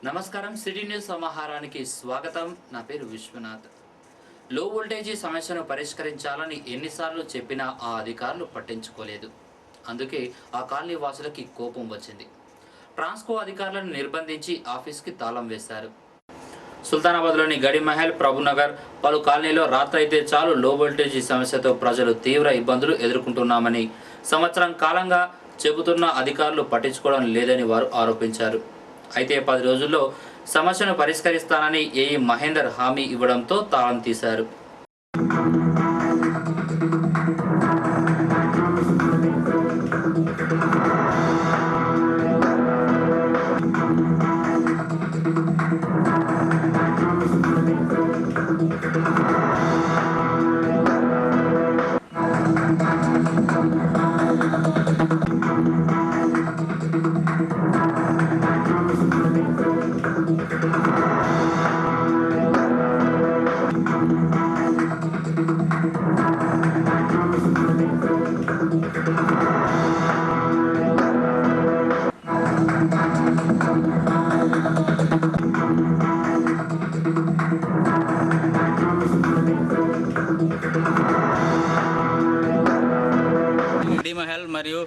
నమస్కారం city news సమాహారానికి స్వాగతం. నా పేరు విశ్వనాథ్. లో వోల్టేజీ సమస్యను పరిష్కరించాలని ఎన్నిసార్లు చెప్పినా ఆ అధికారులు పట్టించుకోలేదు. అందుకే ఆ కాలనీ వాసులకి కోపం వచ్చింది. ట్రాన్స్కో అధికారులను నిర్బంధించి ఆఫీస్కి తాళం వేశారు. సుల్తానాబాద్లోని గడిమహల్, ప్రభునగర్ పలు కాలనీలో రాత్రైతే చాలు లో వోల్టేజీ సమస్యతో ప్రజలు తీవ్ర ఇబ్బందులు ఎదుర్కొంటున్నామని సంవత్సరం కాలంగా చెబుతున్న అధికారులు పట్టించుకోవడం లేదని వారు ఆరోపించారు. అయితే 10 రోజుల్లో సమస్యను పరిష్కరిస్తానని ఏఈ మహేందర్ హామీ ఇవ్వడంతో తాళం తీశారు. మహల్ మరియు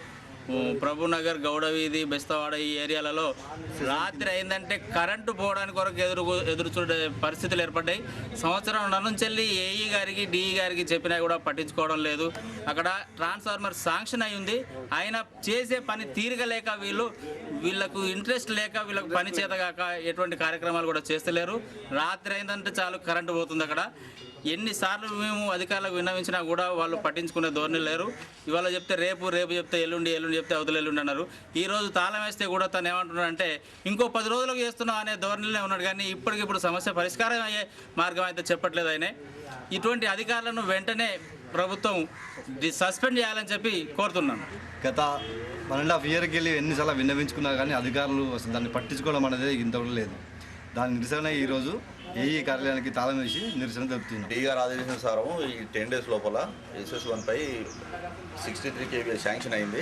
ప్రభునగర్, గౌడవీధి, బెస్తవాడ ఈ ఏరియాలలో రాత్రి అయిందంటే కరెంటు పోవడానికి కొరకు ఎదురు చూడే పరిస్థితులు ఏర్పడ్డాయి. సంవత్సరం నుంచి ఏఈ గారికి, డిఈ గారికి చెప్పినా కూడా పట్టించుకోవడం లేదు. అక్కడ ట్రాన్స్ఫార్మర్ శాంక్షన్ అయి ఉంది, అయినా చేసే పని తీరగలేక వీళ్ళకు ఇంట్రెస్ట్ లేక వీళ్ళకు పని చేతగాక ఎటువంటి కార్యక్రమాలు కూడా చేస్తలేరు. రాత్రి అయిందంటే చాలు కరెంటు పోతుంది. అక్కడ ఎన్నిసార్లు మేము అధికారులకు విన్నవించినా కూడా వాళ్ళు పట్టించుకునే ధోరణి లేరు. ఇవాళ చెప్తే రేపు చెప్తే ఎల్లుండి చెప్తే అవతల ఎల్లుండి అన్నారు. ఈరోజు తాళం వేస్తే కూడా తను ఏమంటున్నాడంటే ఇంకో 10 రోజులకు చేస్తున్నాం అనే ధోరణిలో ఉన్నాడు. కానీ ఇప్పటికిప్పుడు సమస్య పరిష్కారం అయ్యే మార్గం అయితే చెప్పట్లేదు. ఆయన ఇటువంటి అధికారులను వెంటనే ప్రభుత్వం సస్పెండ్ చేయాలని చెప్పి కోరుతున్నాను. గత 1.5 ఇయర్కి వెళ్ళి ఎన్నిసార్లు విన్నవించుకున్నా కానీ అధికారులు అసలు దాన్ని పట్టించుకోవడం అనేది ఇంతవరకు లేదు. దాని నిరసన ఈరోజు ఏఈ కార్యాలయానికి తాళం వేసి నిరసన తెలుపుతున్నాం. డీ గారు ఆదేశానుసారం ఈ 10 days లోపల SS1 63 kVA శాంక్షన్ అయింది.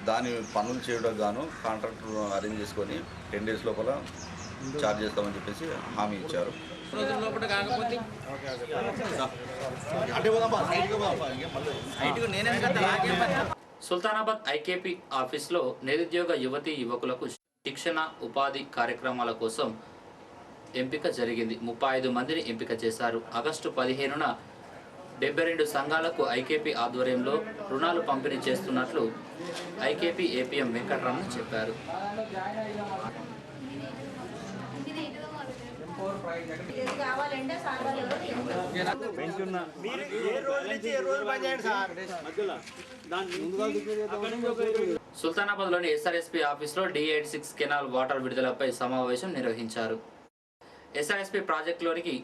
దాని పనులు చేయడానికి గాను కాంట్రాక్టర్ అరేంజ్ చేసుకొని 10 days లోపల ఛార్జ్ చేస్తామని చెప్పేసి హామీ ఇచ్చారు. సుల్తానాబాద్ ఐకేపీ ఆఫీస్లో నిరుద్యోగ యువతీ యువకులకు శిక్షణ, ఉపాధి కార్యక్రమాల కోసం ఎంపిక జరిగింది. 35 మందిని ఎంపిక చేశారు. ఆగస్టు 15న 72 సంఘాలకు ఐకేపీ ఆధ్వర్యంలో రుణాలు పంపిణీ చేస్తున్నట్లు ఐకేపీ ఏపీఎం వెంకటరమణ చెప్పారు. సుల్తానాబాద్లోని ఎస్ఆర్ఎస్పీ ఆఫీస్లో D86 కెనాల్ వాటర్ విడుదలపై సమావేశం నిర్వహించారు. ఎస్ఆర్ఎస్పీ ప్రాజెక్టులోనికి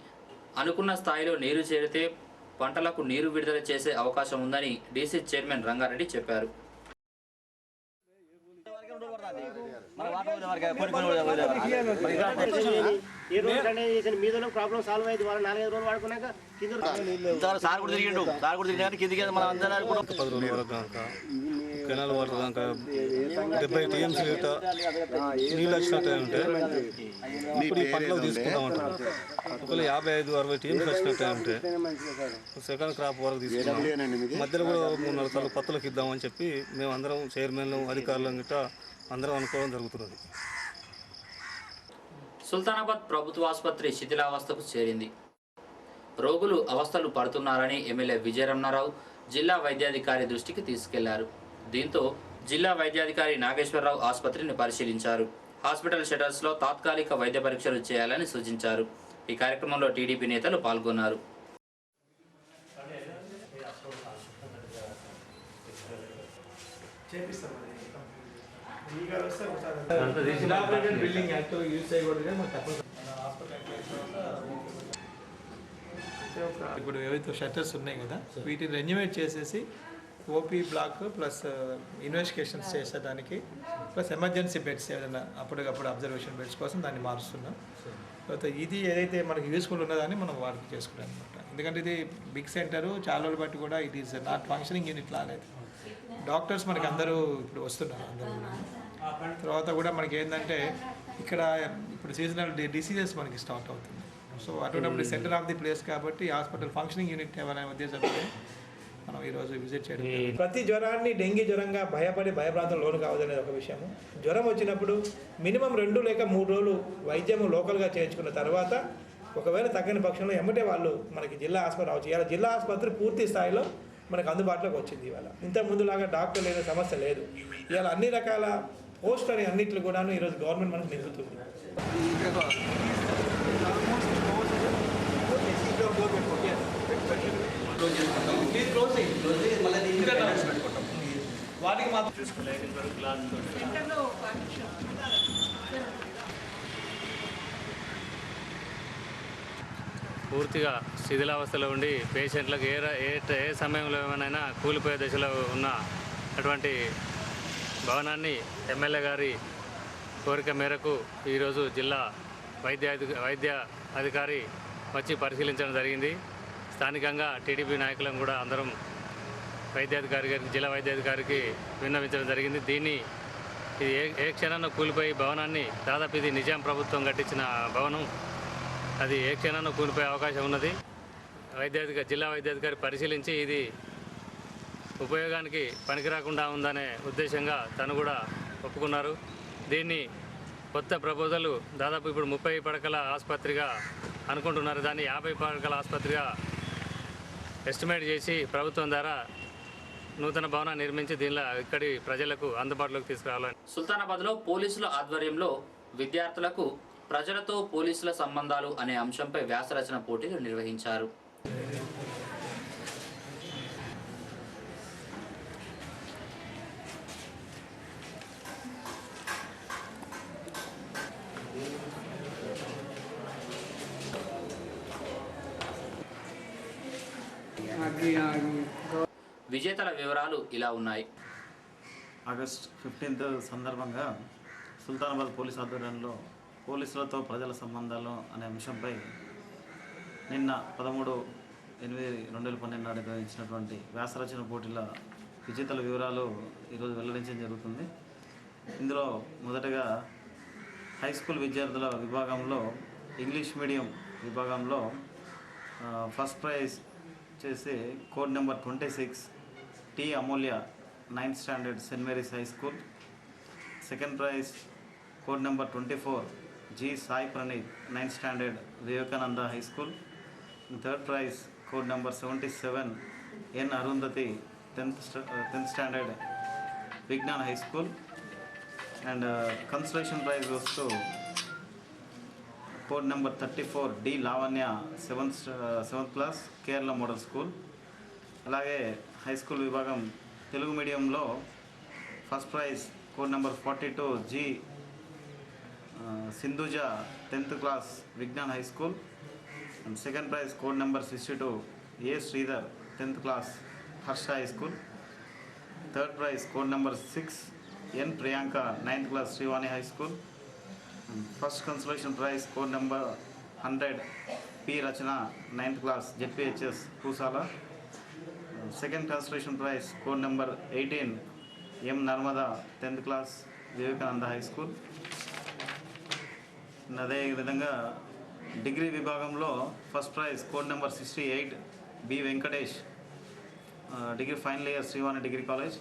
అనుకున్న స్థాయిలో నీరు చేరితే పంటలకు నీరు విడుదల చేసే అవకాశం ఉందని డీసీ చైర్మన్ రంగారెడ్డి చెప్పారు. కెనాల్ వాటర్ దాకా 70 TMC నీళ్ళు వచ్చినట్టు ఉంటే ఇప్పుడు ఈ పంటలు తీసుకుంటా ఉంటాం. ఒకవేళ 55-60 TMC వచ్చినట్టు ఉంటే సెకండ్ క్రాప్ వరకు తీసుకుంటాం. మధ్యలో కూడా 3-4 సార్లు పత్తులకు ఇద్దామని చెప్పి మేము అందరం చైర్మన్లు, అధికారులు గిట్ట అందరం అనుకోవడం జరుగుతున్నది. సుల్తానాబాద్ ప్రభుత్వ ఆసుపత్రి శిథిలావస్థకు చేరింది. రోగులు అవస్థలు పడుతున్నారని ఎమ్మెల్యే విజయరమణారావు జిల్లా వైద్యాధికారి దృష్టికి తీసుకెళ్లారు. దీంతో జిల్లా వైద్యాధికారి నాగేశ్వరరావు ఆసుపత్రిని పరిశీలించారు. హాస్పిటల్ షెటర్స్లో తాత్కాలిక వైద్య పరీక్షలు చేయాలని సూచించారు. ఈ కార్యక్రమంలో టీడీపీ నేతలు పాల్గొన్నారు. ఇప్పుడు ఏవైతే షట్టర్స్ ఉన్నాయి కదా వీటిని రెన్యువేట్ చేసేసి ఓపీ బ్లాక్ ప్లస్ ఇన్వెస్టిగేషన్స్ చేసేదానికి ప్లస్ ఎమర్జెన్సీ బెడ్స్ ఏదైనా అప్పటికప్పుడు అబ్జర్వేషన్ బెడ్స్ కోసం దాన్ని మారుస్తున్నాం. తర్వాత ఇది ఏదైతే మనకి యూస్ఫుల్ ఉన్నదాన్ని మనం వారికి చేసుకున్నాం అనమాట. ఎందుకంటే ఇది బిగ్ సెంటరు, చాలా రోజులు బట్టి కూడా it is not functioning unit లాలేదు. డాక్టర్స్ మనకి అందరూ ఇప్పుడు వస్తున్నారు అందరూ. తర్వాత కూడా మనకి ఏంటంటే ఇక్కడ ఇప్పుడు సీజనల్ డిసీజెస్ మనకి స్టార్ట్ అవుతుంది. సో అటువంటిప్పుడు సెంటర్ ఆఫ్ ది ప్లేస్ కాబట్టి హాస్పిటల్ ఫంక్షనింగ్ యూనిట్ అనే ఉద్దేశంతో మనం ఈరోజు విజిట్ చేయడం. ప్రతి జ్వరాన్ని డెంగీ జ్వరంగా భయపడి భయభ్రాంతం లోను కావద్దనేది ఒక విషయము. జ్వరం వచ్చినప్పుడు మినిమం 2 లేక 3 రోజులు వైద్యము లోకల్గా చేర్చుకున్న తర్వాత ఒకవేళ తగ్గని పక్షంలో ఎమ్మటే వాళ్ళు మనకి జిల్లా ఆసుపత్రి రావచ్చు. ఇవాళ జిల్లా ఆసుపత్రి పూర్తి స్థాయిలో మనకు అందుబాటులోకి వచ్చింది. ఇవాళ ఇంతకుముందులాగా డాక్టర్ లేని సమస్య లేదు. ఇవాళ అన్ని రకాల పోస్ట్ అని అన్నింటిలో కూడాను ఈరోజు గవర్నమెంట్ మనకు నిలుపుతుంది. వాటికి మాత్రం పూర్తిగా శిథిలావస్థలో ఉండి పేషెంట్లకు ఏ సమయంలో ఏమైనా కూలిపోయే దశలో ఉన్న అటువంటి భవనాన్ని ఎమ్మెల్యే గారి కోరిక మేరకు ఈరోజు జిల్లా వైద్య అధికారి వచ్చి పరిశీలించడం జరిగింది. స్థానికంగా టీడీపీ నాయకులం కూడా అందరం జిల్లా వైద్యాధికారికి విన్నవించడం జరిగింది. దీన్ని ఇది ఏ క్షణాన్ని కూలిపోయి భవనాన్ని దాదాపు ఇది నిజాం ప్రభుత్వం కట్టించిన భవనం, అది ఏ క్షణాన్ని కూలిపోయే అవకాశం ఉన్నది. జిల్లా వైద్యాధికారి పరిశీలించి ఇది ఉపయోగానికి పనికిరాకుండా ఉందనే ఉద్దేశంగా తను కూడా ఒప్పుకున్నారు. దీన్ని కొత్త ప్రపోజల్ దాదాపు ఇప్పుడు 30 పడకల ఆసుపత్రిగా అనుకుంటున్నారు. దాన్ని 50 పడకల ఆసుపత్రిగా ఎస్టిమేట్ చేసి ప్రభుత్వం ద్వారా నూతన భవనాన్ని నిర్మించి దీనిలో ఇక్కడి ప్రజలకు అందుబాటులోకి తీసుకురావాలని. సుల్తానాబాద్లో పోలీసుల ఆధ్వర్యంలో విద్యార్థులకు ప్రజలతో పోలీసుల సంబంధాలు అనే అంశంపై వ్యాసరచన పోటీలు నిర్వహించారు. విజేతల వివరాలు ఇలా ఉన్నాయి. ఆగస్ట్ 15th సందర్భంగా సుల్తానాబాద్ పోలీస్ ఆధ్వర్యంలో పోలీసులతో ప్రజల సంబంధాలు అనే అంశంపై నిన్న 13/8/2012 నాడు నిర్వహించినటువంటి వ్యాసరచన పోటీల విజేతల వివరాలు ఈరోజు వెల్లడించడం జరుగుతుంది. ఇందులో మొదటగా హై స్కూల్ విద్యార్థుల విభాగంలో ఇంగ్లీష్ మీడియం విభాగంలో ఫస్ట్ ప్రైజ్ చేసి code number 26 T Amulya 9th standard saint Mary's high school. Second prize code number 24 G Sai Praneeth 9th standard Vivekananda high school. Third prize code number 77 N Arundhati 10th standard Vignan high school. And consolation prize వస్తూ code number 34 D Lavanya 7th class Kerala model school. అలాగే high school విభాగం తెలుగు మీడియంలో first prize code number 42 G Sindhuja 10th class Vignan high school. And second prize code number 62 A Sridhar 10th class Harsha high school. Third prize code number 6 N Priyanka 9th class Srivani high school. First consolation prize code number 100 P Rachana 9th class ZPHS Pusala. Second consolation prize code number 18 M Narmada 10th class Vivekananda high school. అదేవిధంగా degree విభాగంలో first prize code number 68 B Venkatesh degree final year Srivani degree college.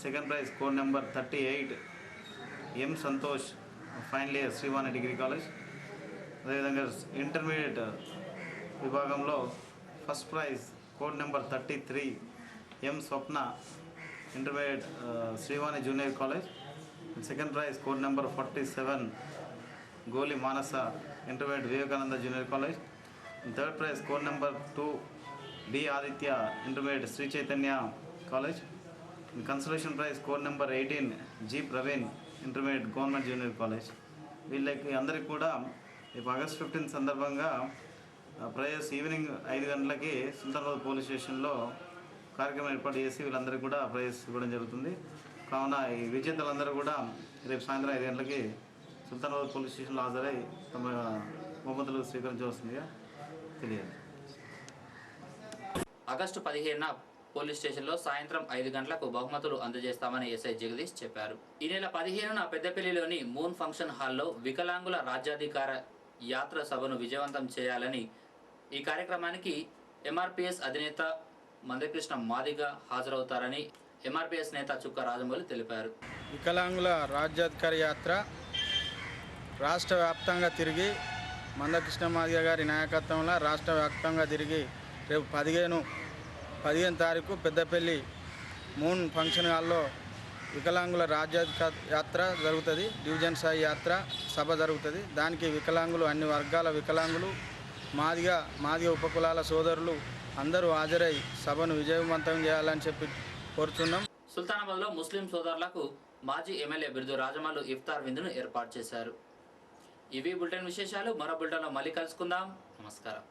Second prize code number 38 M Santosh final year Srivani degree college. అదేవిధంగా intermediate విభాగంలో first prize code number 33 M Swapna intermediate Srivani junior college. Second prize code number 47 Goli Manasa intermediate Vivekananda junior college. Third prize code number 2 B Aditya intermediate Sri Chaitanya college. Consolation prize code number 18 G Praveen intermediate government junior college. వీళ్ళకి అందరికీ కూడా రేపు August 15 సందర్భంగా prices evening 5 గంటలకి Sultanabad police స్టేషన్లో కార్యక్రమం ఏర్పాటు చేసి వీళ్ళందరికీ కూడా ప్రైజెస్ ఇవ్వడం జరుగుతుంది. కావున ఈ విజేతలందరూ కూడా రేపు సాయంత్రం 5 గంటలకి సుల్తానాబాద్ పోలీస్ స్టేషన్లో హాజరై తమ బహుమతులు స్వీకరించవలసిందిగా తెలియదు. ఆగస్టు 15న పోలీస్ స్టేషన్లో సాయంత్రం 5 గంటలకు బహుమతులు అందజేస్తామని ఎస్ఐ జగదీష్ చెప్పారు. ఈ నెల 15న పెద్దపల్లిలోని మూన్ ఫంక్షన్ హాల్లో వికలాంగుల రాజ్యాధికార యాత్ర సభను విజయవంతం చేయాలని ఈ కార్యక్రమానికి ఎంఆర్పిఎస్ అధినేత మందకృష్ణ మాదిగ హాజరవుతారని ఎంఆర్పిఎస్ నేత చుక్క రాజమౌళి తెలిపారు. వికలాంగుల రాజ్యాధికార యాత్ర రాష్ట్ర వ్యాప్తంగా తిరిగి మందకృష్ణ మాదిగ గారి నాయకత్వంలో రాష్ట్ర వ్యాప్తంగా తిరిగి రేపు 15 తారీఖు పెద్దపల్లి మూన్ ఫంక్షన్ హాల్లో వికలాంగుల రాజ్యాధికార యాత్ర జరుగుతుంది. డివిజన్ స్థాయి యాత్ర సభ జరుగుతుంది. దానికి వికలాంగులు, అన్ని వర్గాల వికలాంగులు, మాదిగ ఉపకులాల సోదరులు అందరూ హాజరై సభను విజయవంతం చేయాలని చెప్పి కోరుతున్నాం. సుల్తానాబాద్లో ముస్లిం సోదరులకు మాజీ ఎమ్మెల్యే బిర్దు రాజమౌళి ఇఫ్తార్ విందును ఏర్పాటు చేశారు. ఇవి బులెటిన్ విశేషాలు. మరో బులెటిన్లో మళ్ళీ కలుసుకుందాం. నమస్కారం.